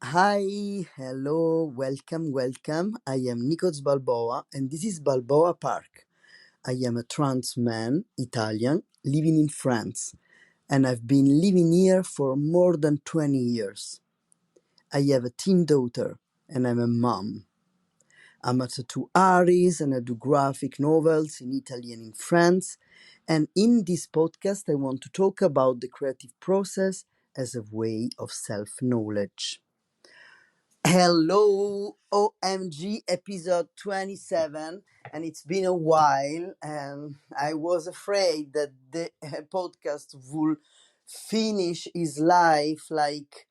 Hi, hello, welcome. I am Nicoz Balboa and this is Balboa Park. I am a trans man, Italian, living in France, and I've been living here for more than 20 years. I have a teen daughter and I'm a mom. I'm a tattoo artist and I do graphic novels in Italy and in France. And in this podcast, I want to talk about the creative process as a way of self knowledge. Hello, OMG episode 27, and it's been a while, and I was afraid that the podcast would finish his life like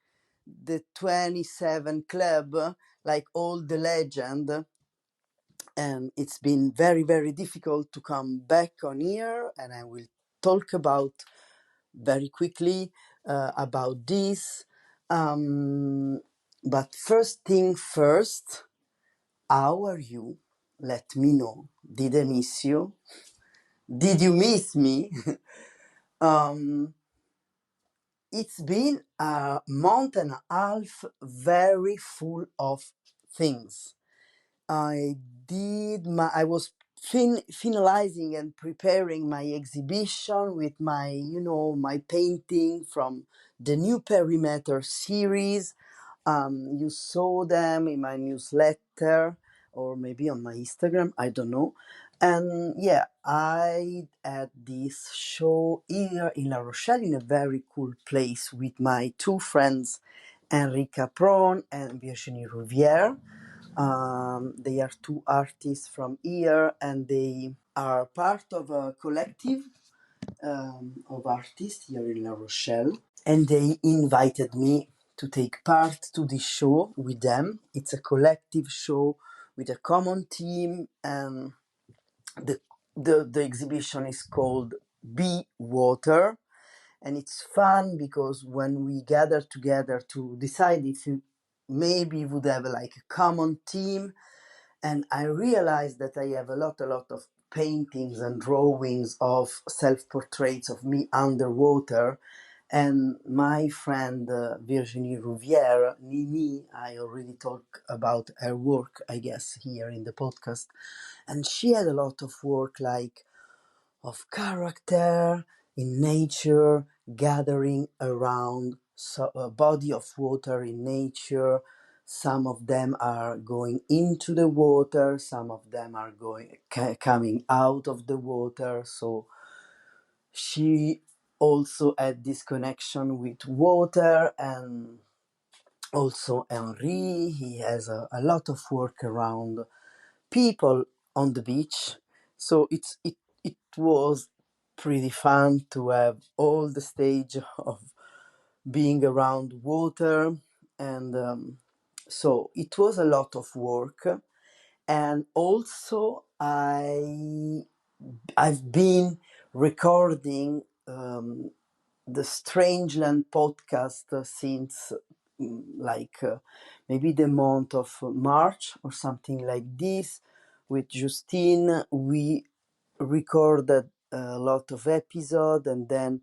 the 27 Club, like all the legend, and it's been very difficult to come back on here, and I will talk about very quickly about this. But first thing first, how are you? Let me know. Did I miss you? Did you miss me? um, it's been a month and a half very full of things. I was finalizing and preparing my exhibition with my painting from the new Perimeter series. You saw them in my newsletter or maybe on my Instagram, I don't know. And yeah, I had this show here in La Rochelle in a very cool place with my two friends, Enrique Capron and Virginie Rouvière. They are two artists from here and they are part of a collective of artists here in La Rochelle. And they invited me to take part to this show with them. It's a collective show with a common theme, and the exhibition is called Be Water. And it's fun because when we gather together to decide if you maybe would have like a common theme, and I realized that I have a lot of paintings and drawings of self-portraits of me underwater. And my friend Virginie Rouvière, Nini, I already talked about her work, I guess, here in the podcast. And she had a lot of work like of character in nature, gathering around a body of water in nature. Some of them are going into the water, some of them are coming out of the water. So she also had this connection with water. And also Henri, he has a lot of work around people on the beach. So it was pretty fun to have all the stage of being around water. And so it was a lot of work. And also I've been recording the Strangeland podcast since maybe the month of March or something like this. With Justine, we recorded a lot of episodes, and then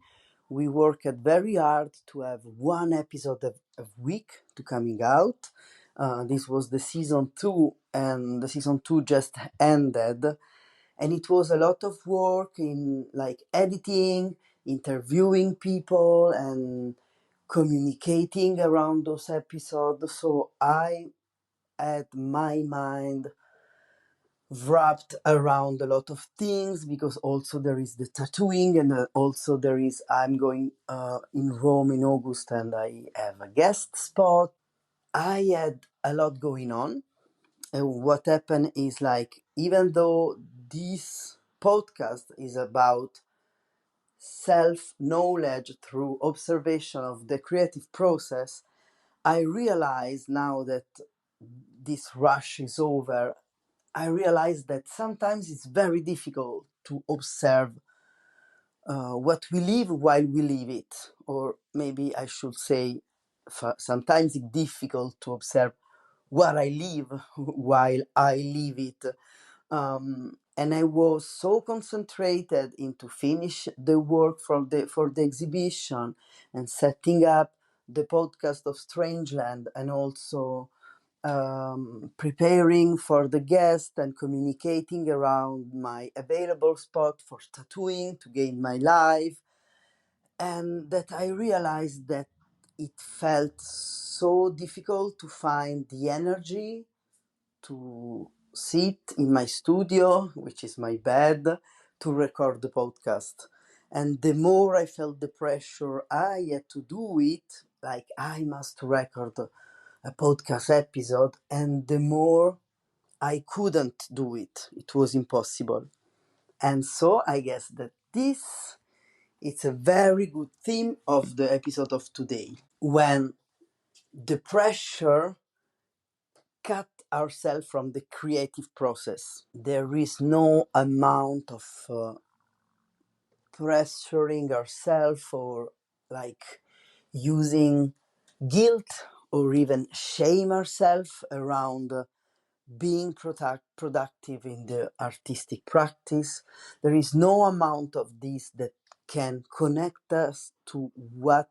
we worked very hard to have one episode a week to coming out. This was the season 2, and the season 2 just ended, and it was a lot of work in like editing, interviewing people, and communicating around those episodes. So I had my mind wrapped around a lot of things, because also there is the tattooing, and also there is I'm going in Rome in August and I have a guest spot. I had a lot going on. And what happened is, like, even though this podcast is about self knowledge through observation of the creative process, I realize now that this rush is over. I realize that sometimes it's very difficult to observe what we live while we live it. Or maybe I should say, sometimes it's difficult to observe what I live while I live it. And I was so concentrated into finish the work for the exhibition and setting up the podcast of Strangeland, and also preparing for the guest and communicating around my available spot for tattooing to gain my life. And that I realized that it felt so difficult to find the energy to sit in my studio, which is my bed, to record the podcast. And the more I felt the pressure I had to do it, like I must record a podcast episode, and the more I couldn't do it. It was impossible. And so I guess that this it's a very good theme of the episode of today. When the pressure cut ourselves from the creative process. There is no amount of pressuring ourselves or like using guilt or even shame ourselves around being productive in the artistic practice. There is no amount of this that can connect us to what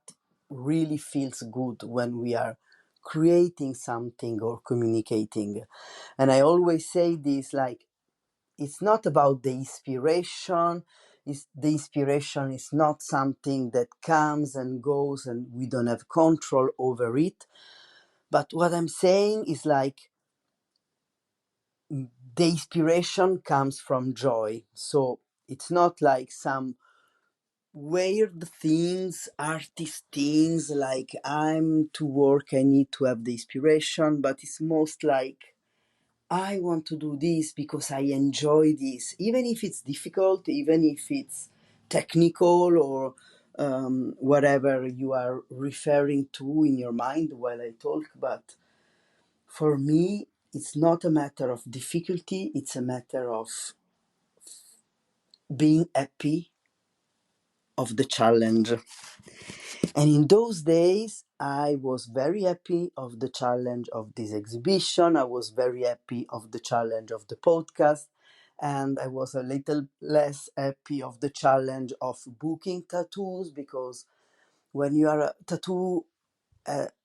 really feels good when we are creating something or communicating. And I always say this, like, it's not about the inspiration. The inspiration is not something that comes and goes and we don't have control over it. But what I'm saying is like the inspiration comes from joy. So it's not like some weird things, artist things, like I'm to work, I need to have the inspiration, but it's most like I want to do this because I enjoy this, even if it's difficult, even if it's technical or whatever you are referring to in your mind while I talk. But for me, it's not a matter of difficulty, it's a matter of being happy of the challenge. And in those days, I was very happy of the challenge of this exhibition. I was very happy of the challenge of the podcast. And I was a little less happy of the challenge of booking tattoos, because when you are a tattoo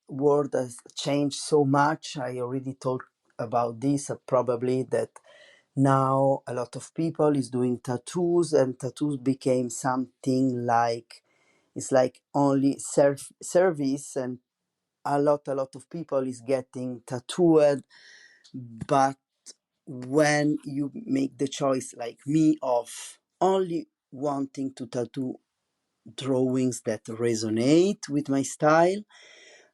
world has changed so much. I already talked about this, probably that now a lot of people is doing tattoos, and tattoos became something like it's like only service, and a lot of people is getting tattooed. But when you make the choice like me of only wanting to tattoo drawings that resonate with my style,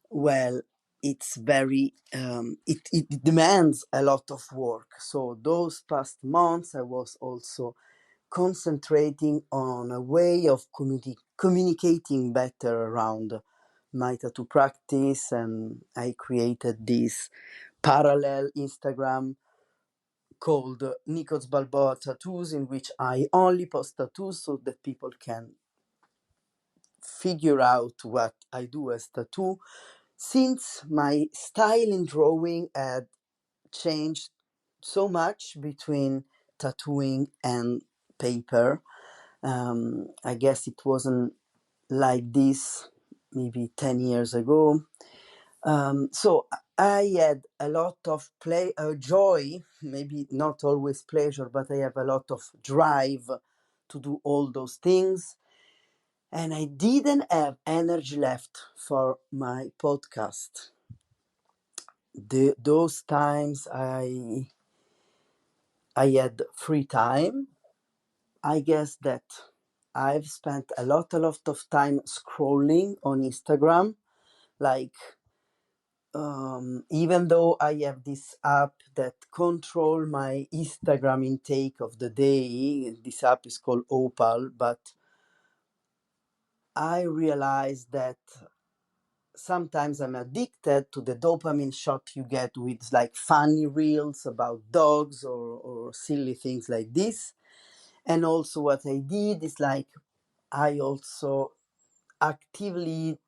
well, it's very it demands a lot of work. So those past months I was also concentrating on a way of communicating better around my tattoo practice, and I created this parallel Instagram called Nicoz Balboa Tattoos, in which I only post tattoos so that people can figure out what I do as tattoo, since my style in drawing had changed so much between tattooing and paper. I guess it wasn't like this maybe 10 years ago. So I had a lot of joy, maybe not always pleasure, but I have a lot of drive to do all those things. And I didn't have energy left for my podcast. Those times I had free time. I guess that I've spent a lot of time scrolling on Instagram. Like, even though I have this app that control my Instagram intake of the day, this app is called Opal, but I realized that sometimes I'm addicted to the dopamine shot you get with like funny reels about dogs or silly things like this. And also what I did is like I also actively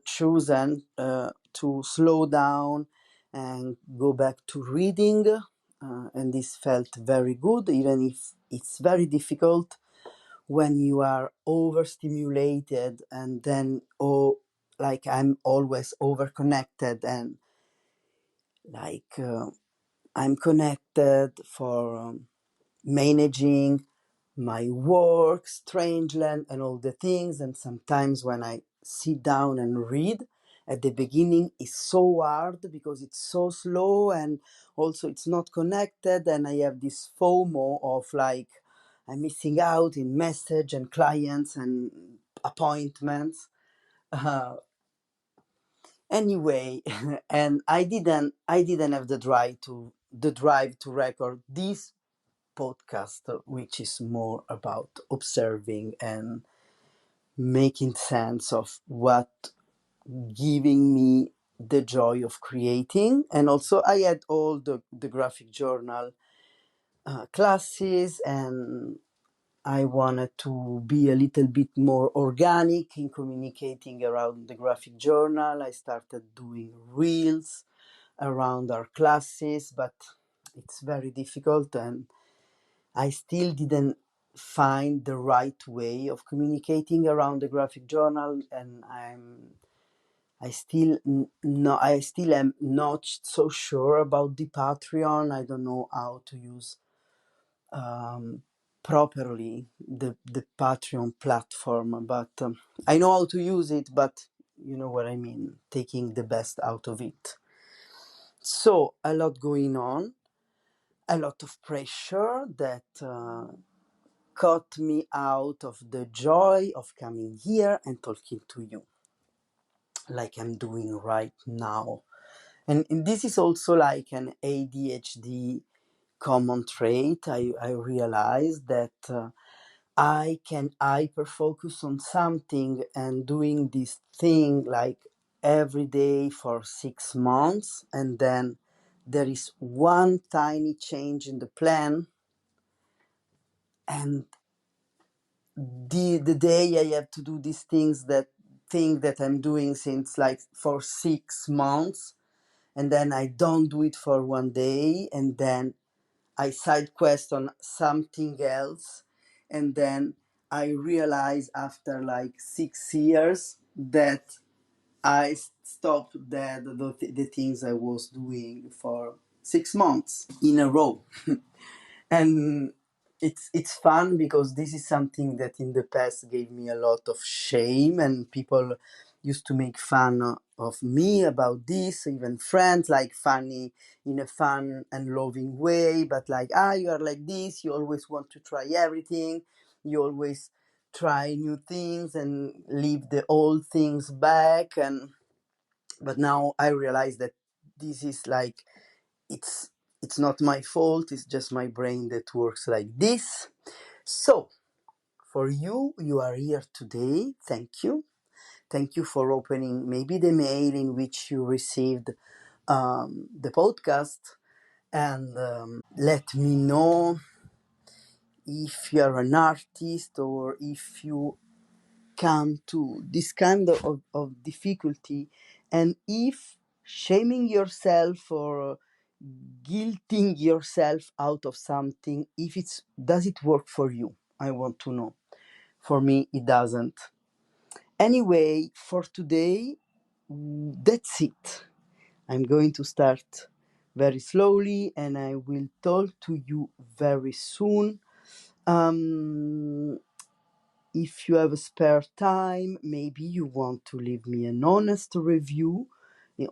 chosen to slow down and go back to reading, and this felt very good, even if it's very difficult when you are overstimulated and then like I'm always over connected, and like I'm connected for managing my work, Strangeland, and all the things. And sometimes when I sit down and read, at the beginning it's so hard because it's so slow, and also it's not connected, and I have this FOMO of like I'm missing out in message and clients and appointments. Uh, anyway, and I didn't have the drive to record this podcast, which is more about observing and making sense of what giving me the joy of creating. And also I had all the graphic journal classes, and I wanted to be a little bit more organic in communicating around the graphic journal. I started doing reels around our classes, but it's very difficult, and I still didn't find the right way of communicating around the graphic journal, and I still am not so sure about the Patreon. I don't know how to use um, properly the Patreon platform, but I know how to use it. But you know what I mean, taking the best out of it. So a lot going on, a lot of pressure that cut me out of the joy of coming here and talking to you like I'm doing right now. And this is also like an ADHD common trait. I realized that I can hyper focus on something, and doing this thing like every day for 6 months, and then there is one tiny change in the plan, and the day I have to do these thing that I'm doing since like for 6 months, and then I don't do it for one day, and then I side quest on something else, and then I realize after like 6 years that I stopped the things I was doing for 6 months in a row. And it's fun because this is something that in the past gave me a lot of shame, and people used to make fun of me about this, even friends, like funny in a fun and loving way, but like, you are like this, you always want to try everything, you always try new things and leave the old things back. And but now I realize that this is like, it's it's not my fault, it's just my brain that works like this. So for you are here today. Thank you for opening maybe the mail in which you received the podcast, and let me know if you're an artist, or if you come to this kind of difficulty, and if shaming yourself or guilting yourself out of something, if it's does it work for you. I want to know. For me it doesn't. Anyway, for today, that's it. I'm going to start very slowly, and I will talk to you very soon. um if you have a spare time, maybe you want to leave me an honest review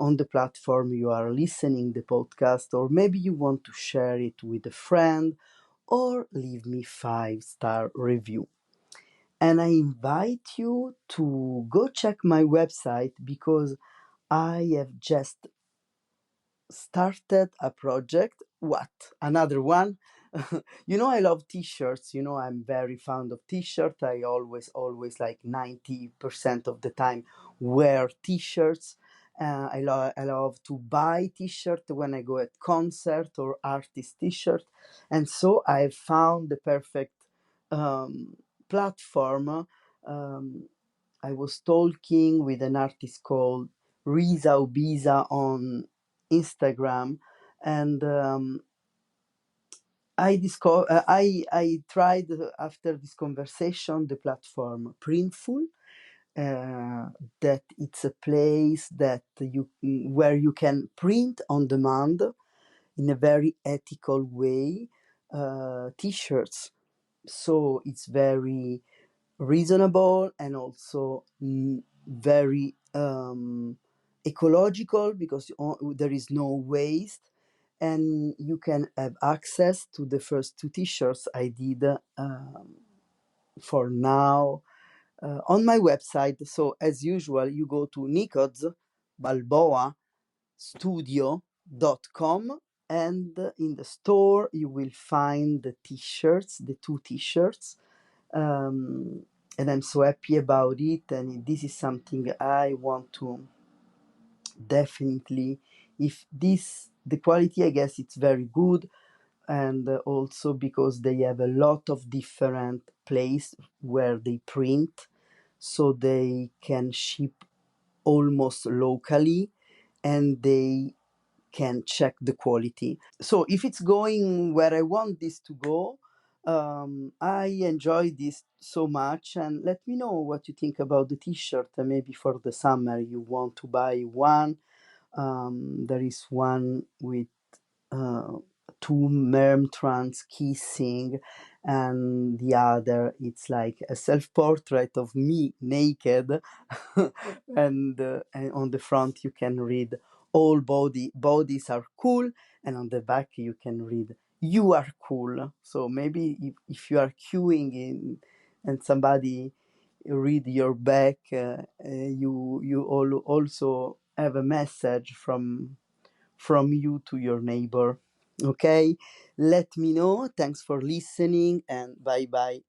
on the platform you are listening the podcast, or maybe you want to share it with a friend, or leave me 5-star review. And I invite you to go check my website, because I have just started a project. What? Another one? I love t-shirts. I'm very fond of t-shirt. I always like 90% of the time wear t-shirts. I love to buy t-shirt when I go at concert or artist t-shirt. And so I found the perfect platform. Um, I was talking with an artist called Riza Ubiza on Instagram, and I tried after this conversation the platform Printful, that it's a place that where you can print on demand in a very ethical way t-shirts. So it's very reasonable and also very ecological, because there is no waste, and you can have access to the first two t-shirts I did for now on my website. So as usual, you go to Nicoz Balboa studio.com, and in the store you will find the t-shirts, the two t-shirts, and I'm so happy about it, and this is something I want to definitely, if this the quality, I guess it's very good, and also because they have a lot of different place where they print, so they can ship almost locally, and they can check the quality. So if it's going where I want this to go, I enjoy this so much. And let me know what you think about the t-shirt. Maybe for the summer you want to buy one. There is one with uh, two mermtrans kissing, and the other it's like a self-portrait of me naked, and on the front you can read all bodies are cool, and on the back you can read you are cool. So maybe if you are queuing in and somebody read your back, you also have a message from you to your neighbor. Okay, let me know. Thanks for listening, and bye bye.